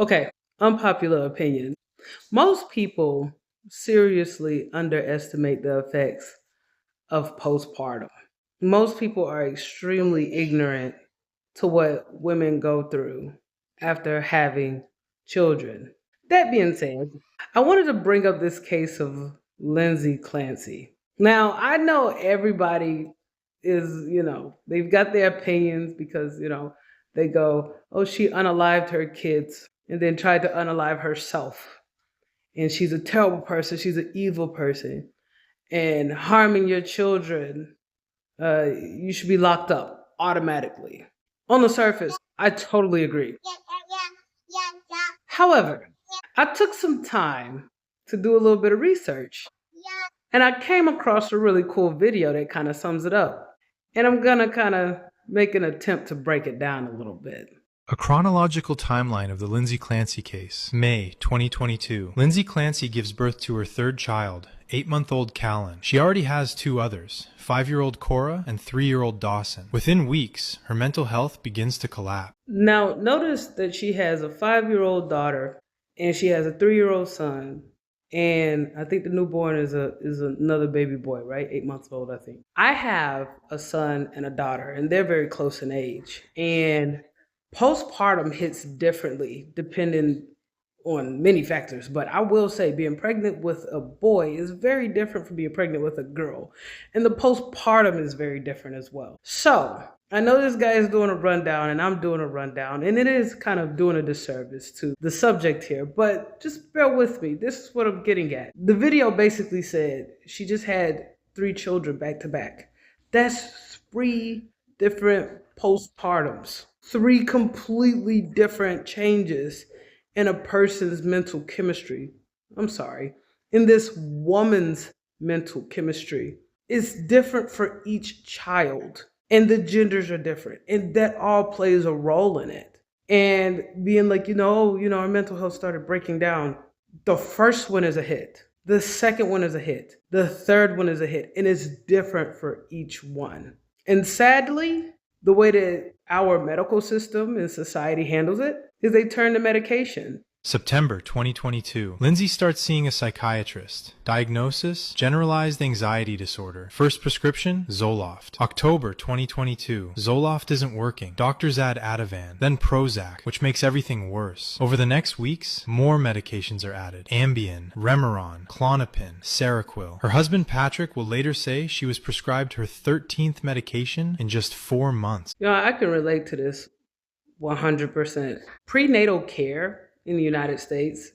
Okay, unpopular opinion. Most people seriously underestimate the effects of postpartum. Most people are extremely ignorant to what women go through after having children. That being said, I wanted to bring up this case of Lindsay Clancy. Now, I know everybody is, they've got their opinions because, they go, oh, she unalived her kids and then tried to unalive herself. And she's a terrible person. She's an evil person. And harming your children, you should be locked up automatically. On the surface, I totally agree. However, I took some time to do a little bit of research and I came across a really cool video that kind of sums it up. And I'm going to kind of make an attempt to break it down a little bit. A chronological timeline of the Lindsay Clancy case. May 2022. Lindsay Clancy gives birth to her third child, 8-month-old Callan. She already has two others, 5-year-old Cora and 3-year-old Dawson. Within weeks, her mental health begins to collapse. Now, notice that she has a 5-year-old daughter and she has a 3-year-old son. And I think the newborn is another baby boy, right? 8 months old, I think. I have a son and a daughter, and they're very close in age. And postpartum hits differently depending on many factors, but I will say being pregnant with a boy is very different from being pregnant with a girl. And the postpartum is very different as well. So I know this guy is doing a rundown and I'm doing a rundown, and it is kind of doing a disservice to the subject here, but just bear with me. This is what I'm getting at. The video basically said she just had 3 children back to back. That's 3 different postpartums. 3 completely different changes in a person's mental chemistry. I'm sorry, in this woman's mental chemistry. It's different for each child, and the genders are different, and that all plays a role in it. And being like, our mental health started breaking down. The first one is a hit. The second one is a hit. The third one is a hit, and it's different for each one. And sadly, the way that our medical system and society handles it is they turn to medication. September 2022. Lindsay starts seeing a psychiatrist. Diagnosis: generalized anxiety disorder. First prescription: Zoloft. October 2022. Zoloft isn't working. Doctors add Ativan, then Prozac, which makes everything worse. Over the next weeks, more medications are added. Ambien, Remeron, Klonopin, Seroquel. Her husband Patrick will later say she was prescribed her 13th medication in just 4 months. I can relate to this 100%. Prenatal care in the United States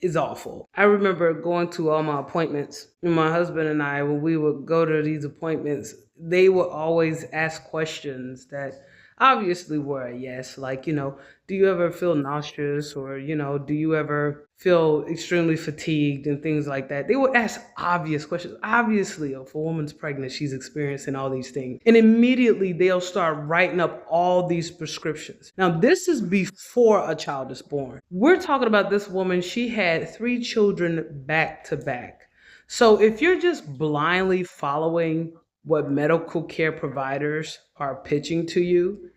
is awful. I remember going to all my appointments, and my husband and I, when we would go to these appointments, they would always ask questions that obviously were a yes, like, do you ever feel nauseous, or, do you ever feel extremely fatigued and things like that. They would ask obvious questions. Obviously, if a woman's pregnant, she's experiencing all these things. And immediately they'll start writing up all these prescriptions. Now, this is before a child is born. We're talking about this woman. She had 3 children back to back. So if you're just blindly following what medical care providers are pitching to you,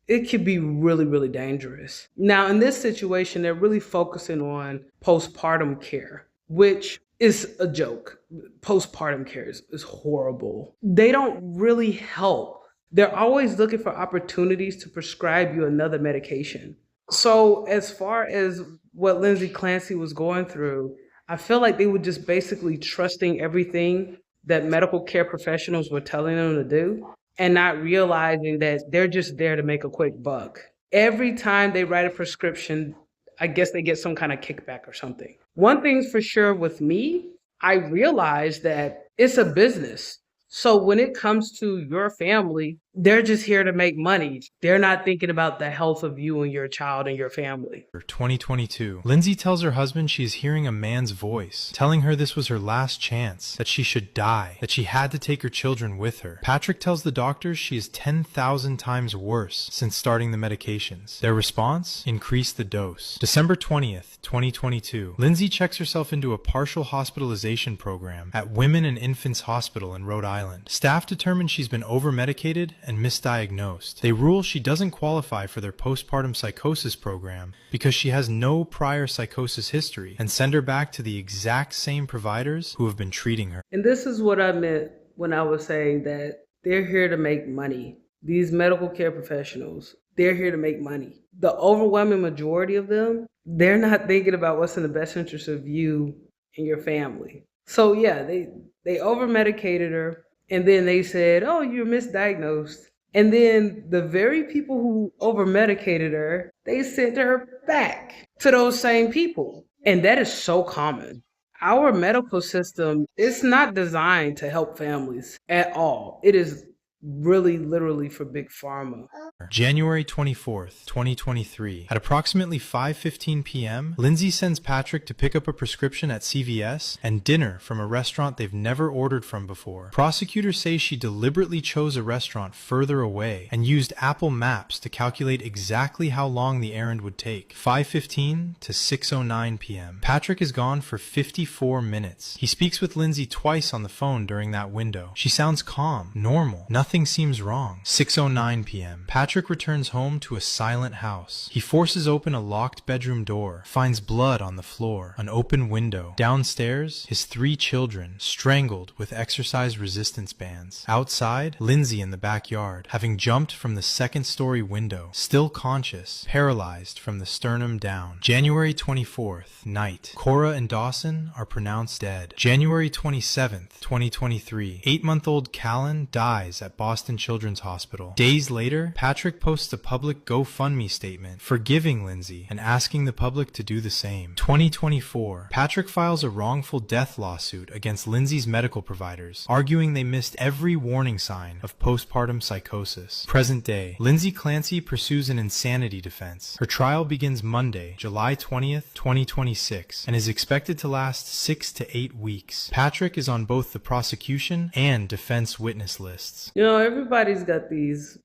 it could be really, really dangerous. Now, in this situation, they're really focusing on postpartum care, which is a joke. Postpartum care is horrible. They don't really help. They're always looking for opportunities to prescribe you another medication. So as far as what Lindsay Clancy was going through, I feel like they were just basically trusting everything that medical care professionals were telling them to do, and not realizing that they're just there to make a quick buck. Every time they write a prescription, I guess they get some kind of kickback or something. One thing's for sure with me, I realize that it's a business. So when it comes to your family, they're just here to make money. They're not thinking about the health of you and your child and your family. 2022. Lindsay tells her husband she is hearing a man's voice, telling her this was her last chance, that she should die, that she had to take her children with her. Patrick tells the doctors she is 10,000 times worse since starting the medications. Their response? Increase the dose. December 20th, 2022. Lindsay checks herself into a partial hospitalization program at Women and Infants Hospital in Rhode Island. Staff determine she's been over-medicated and misdiagnosed. They rule she doesn't qualify for their postpartum psychosis program because she has no prior psychosis history and send her back to the exact same providers who have been treating her. And this is what I meant when I was saying that they're here to make money. These medical care professionals, they're here to make money. The overwhelming majority of them, they're not thinking about what's in the best interest of you and your family. So yeah, they over-medicated her, and then they said, oh, you're misdiagnosed. And then the very people who over-medicated her, they sent her back to those same people. And that is so common. Our medical system is not designed to help families at all. It is really literally for big pharma. January 24th, 2023. At approximately 5:15 p.m., Lindsay sends Patrick to pick up a prescription at CVS and dinner from a restaurant they've never ordered from before. Prosecutors say she deliberately chose a restaurant further away and used Apple Maps to calculate exactly how long the errand would take. 5:15 to 6:09 p.m. Patrick is gone for 54 minutes. He speaks with Lindsay twice on the phone during that window. She sounds calm, normal. Nothing seems wrong. 6:09 p.m. Patrick returns home to a silent house. He forces open a locked bedroom door, finds blood on the floor, an open window. Downstairs, his 3 children, strangled with exercise resistance bands. Outside, Lindsay in the backyard, having jumped from the 2nd-story window, still conscious, paralyzed from the sternum down. January 24th, night. Cora and Dawson are pronounced dead. January 27th, 2023. 8-month-old Callan dies at Boston Children's Hospital. Days later, Patrick posts a public GoFundMe statement forgiving Lindsay and asking the public to do the same. 2024. Patrick files a wrongful death lawsuit against Lindsay's medical providers, arguing they missed every warning sign of postpartum psychosis. Present day. Lindsay Clancy pursues an insanity defense. Her trial begins Monday, July 20th, 2026, and is expected to last 6 to 8 weeks. Patrick is on both the prosecution and defense witness lists. You know, everybody's got these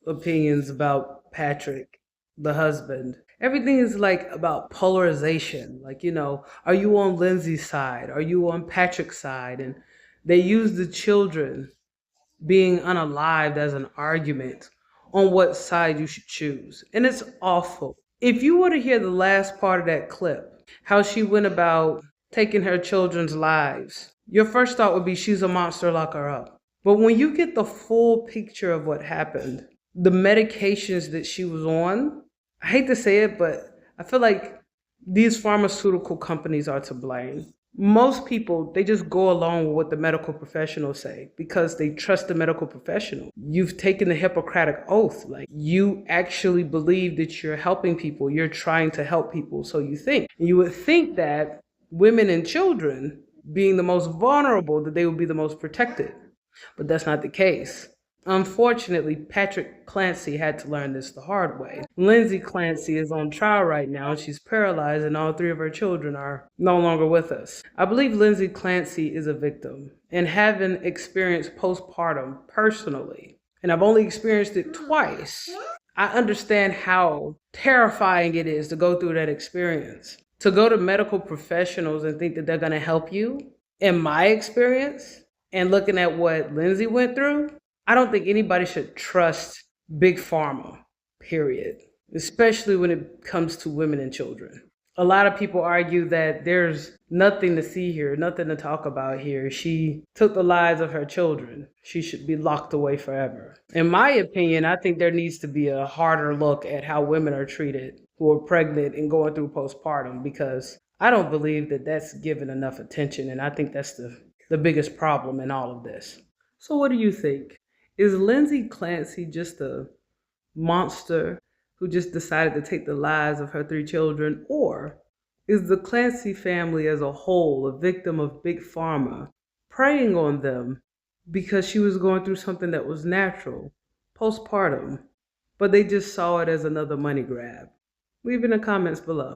opinions about Patrick, the husband. Everything is like about polarization. Like, you know, are you on Lindsay's side? Are you on Patrick's side? And they use the children being unalived as an argument on what side you should choose. And it's awful. If you were to hear the last part of that clip, how she went about taking her children's lives, your first thought would be she's a monster, lock her up. But when you get the full picture of what happened, the medications that she was on, I hate to say it, but I feel like these pharmaceutical companies are to blame. Most people, they just go along with what the medical professionals say because they trust the medical professional. You've taken the Hippocratic oath. Like, you actually believe that you're helping people. You're trying to help people, so you think. And you would think that women and children, being the most vulnerable, that they would be the most protected. But that's not the case. Unfortunately, Patrick Clancy had to learn this the hard way. Lindsay Clancy is on trial right now, and she's paralyzed, and all 3 of her children are no longer with us. I believe Lindsay Clancy is a victim, and having experienced postpartum personally, and I've only experienced it twice, I understand how terrifying it is to go through that experience. To go to medical professionals and think that they're going to help you, in my experience, and looking at what Lindsay went through, I don't think anybody should trust big pharma, period, especially when it comes to women and children. A lot of people argue that there's nothing to see here, nothing to talk about here. She took the lives of her children. She should be locked away forever. In my opinion, I think there needs to be a harder look at how women are treated who are pregnant and going through postpartum, because I don't believe that that's given enough attention, and I think that's the biggest problem in all of this. So what do you think? Is Lindsay Clancy just a monster who just decided to take the lives of her 3 children? Or is the Clancy family as a whole a victim of big pharma preying on them because she was going through something that was natural, postpartum, but they just saw it as another money grab? Leave in the comments below.